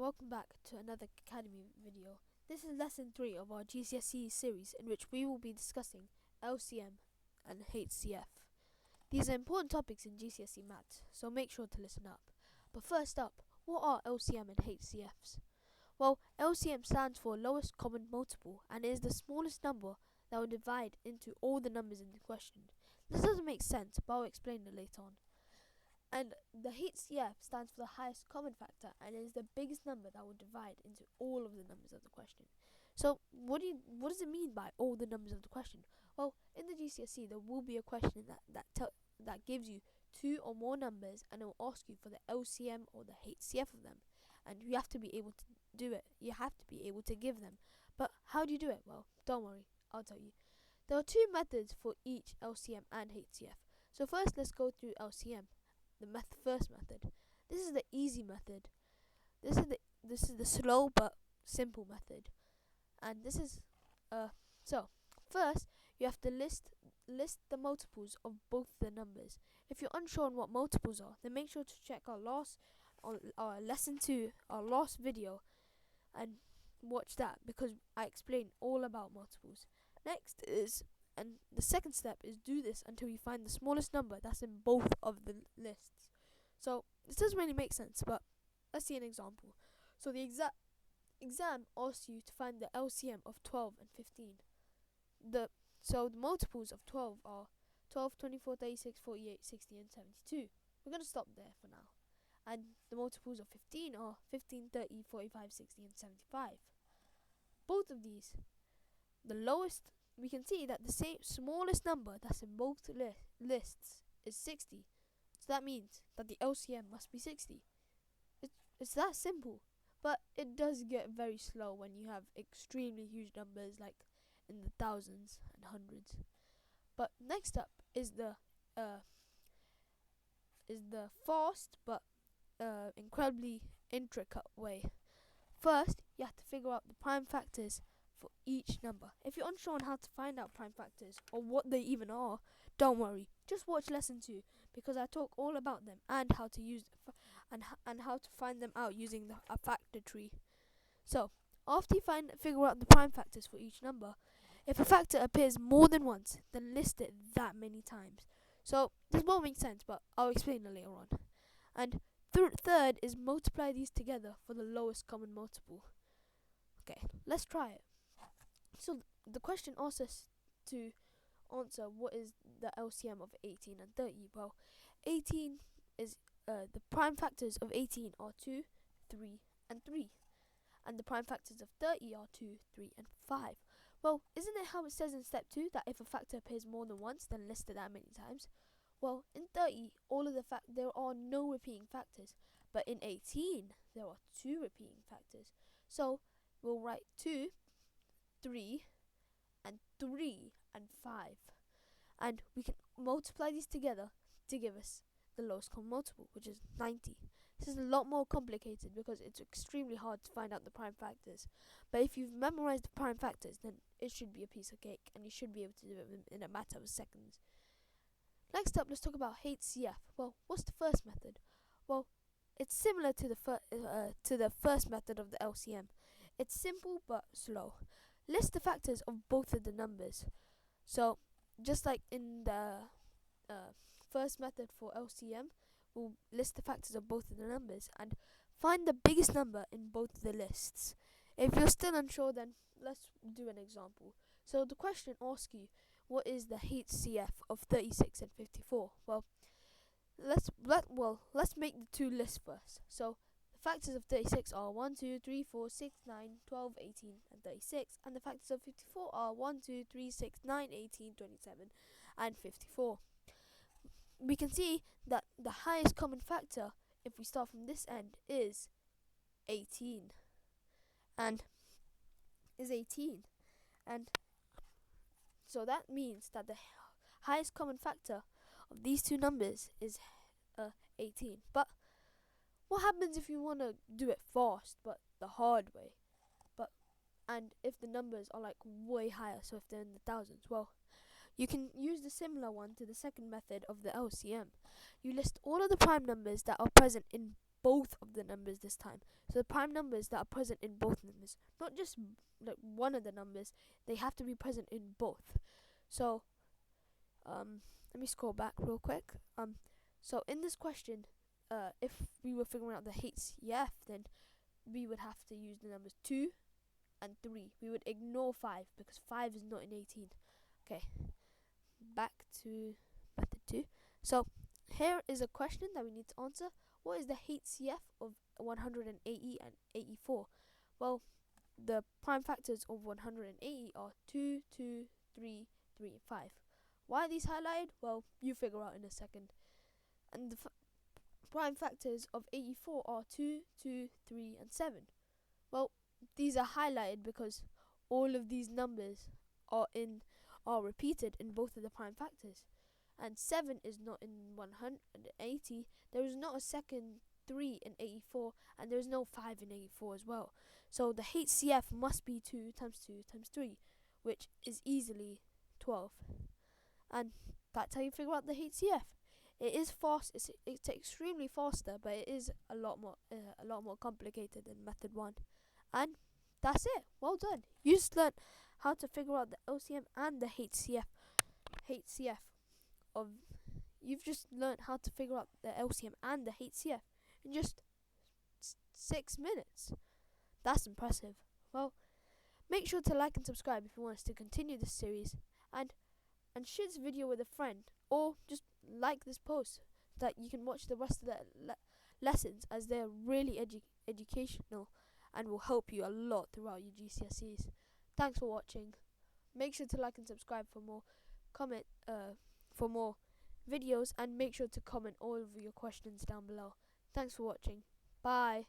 welcome back to another Kacademy video. This is lesson 3 of our GCSE series in which we will be discussing LCM and HCF. These are important topics in GCSE maths, so make sure to listen up. But first up, what are LCM and HCFs? Well, LCM stands for lowest common multiple and is the smallest number that will divide into all the numbers in the question. This doesn't make sense, but I'll explain it later on. And the HCF stands for the highest common factor and is the biggest number that will divide into all of the numbers of the question. So what does it mean by all the numbers of the question? Well, in the GCSE there will be a question that gives you two or more numbers and it will ask you for the LCM or the HCF of them, and you have to be able to do it. You have to be able to give them. But how do you do it? Well, don't worry, I'll tell you. There are two methods for each LCM and HCF. So first let's go through LCM. The first method. This is the easy method. This is the slow but simple method. And this is so first you have to list the multiples of both the numbers. If you're unsure on what multiples are, then make sure to check our lesson 2, our last video, and watch that because I explain all about multiples. Next is the second step is do this until you find the smallest number that's in both of the lists. So this doesn't really make sense, but let's see an example. So the exam asks you to find the LCM of 12 and 15. So the multiples of 12 are 12, 24, 36, 48, 60 and 72. We're going to stop there for now. And the multiples of 15 are 15, 30, 45, 60 and 75. Both of these, the lowest, we can see that the same smallest number that's in both lists is 60. So that means that the LCM must be 60. It's that simple. But it does get very slow when you have extremely huge numbers like in the thousands and hundreds. But next up is the fast but incredibly intricate way. First, you have to figure out the prime factors for each number. If you're unsure on how to find out prime factors or what they even are, don't worry. Just watch lesson 2 because I talk all about them and how to use and how to find them out using a factor tree. So, after you figure out the prime factors for each number, if a factor appears more than once, then list it that many times. So, this won't make sense, but I'll explain it later on. And third is multiply these together for the lowest common multiple. Okay, let's try it. So the question asks us to answer what is the LCM of 18 and 30. Well, 18 is the prime factors of 18 are 2, 3 and 3. And the prime factors of 30 are 2, 3 and 5. Well, isn't it how it says in step 2 that if a factor appears more than once, then list it that many times? Well, in 30, there are no repeating factors. But in 18, there are 2 repeating factors. So we'll write 2, 3 and 3 and 5, and we can multiply these together to give us the lowest common multiple, which is 90. This is a lot more complicated because it's extremely hard to find out the prime factors, but if you've memorized the prime factors, then it should be a piece of cake and you should be able to do it in a matter of seconds. Next up, let's talk about HCF. Well, what's the first method? Well, it's similar to the first method of the LCM. It's simple but slow. List the factors of both of the numbers. So, just like in the first method for LCM, we'll list the factors of both of the numbers and find the biggest number in both of the lists. If you're still unsure, then let's do an example. So the question asks you, what is the HCF of 36 and 54? Well, let's make the two lists first. So the factors of 36 are 1, 2, 3, 4, 6, 9, 12, 18, and 36. And the factors of 54 are 1, 2, 3, 6, 9, 18, 27, and 54. We can see that the highest common factor, if we start from this end, is 18. And so that means that the highest common factor of these two numbers is 18. But what happens if you want to do it fast but the hard way? And if the numbers are like way higher, so if they're in the thousands, well, you can use the similar one to the second method of the LCM. You list all of the prime numbers that are present in both of the numbers this time. So the prime numbers that are present in both numbers, not just like one of the numbers, they have to be present in both. So let me scroll back real quick. So in this question, if we were figuring out the HCF, then we would have to use the numbers 2 and 3. We would ignore 5 because 5 is not in 18. Okay, back to method 2. So here is a question that we need to answer. What is the HCF of 180 and 84? Well, the prime factors of 180 are 2, 2, 3, 3, and 5. Why are these highlighted? Well, you figure out in a second. And the prime factors of 84 are 2, 2, 3, and 7. Well, these are highlighted because all of these numbers are repeated in both of the prime factors. And 7 is not in 180. There is not a second 3 in 84, and there is no 5 in 84 as well. So the HCF must be 2 times 2 times 3, which is easily 12. And that's how you figure out the HCF. It is fast. It's extremely faster, but it is a lot more complicated than method 1. And that's it. Well done. You just learned how to figure out the LCM and the HCF of. You've just learned how to figure out the LCM and the HCF in just 6 minutes. That's impressive. Well, make sure to like and subscribe if you want us to continue this series, and share this video with a friend, or just like this post so that you can watch the rest of the lessons, as they're really educational and will help you a lot throughout your GCSEs. Thanks for watching. Make sure to like and subscribe for more videos, and make sure to comment all of your questions down below. Thanks for watching. Bye.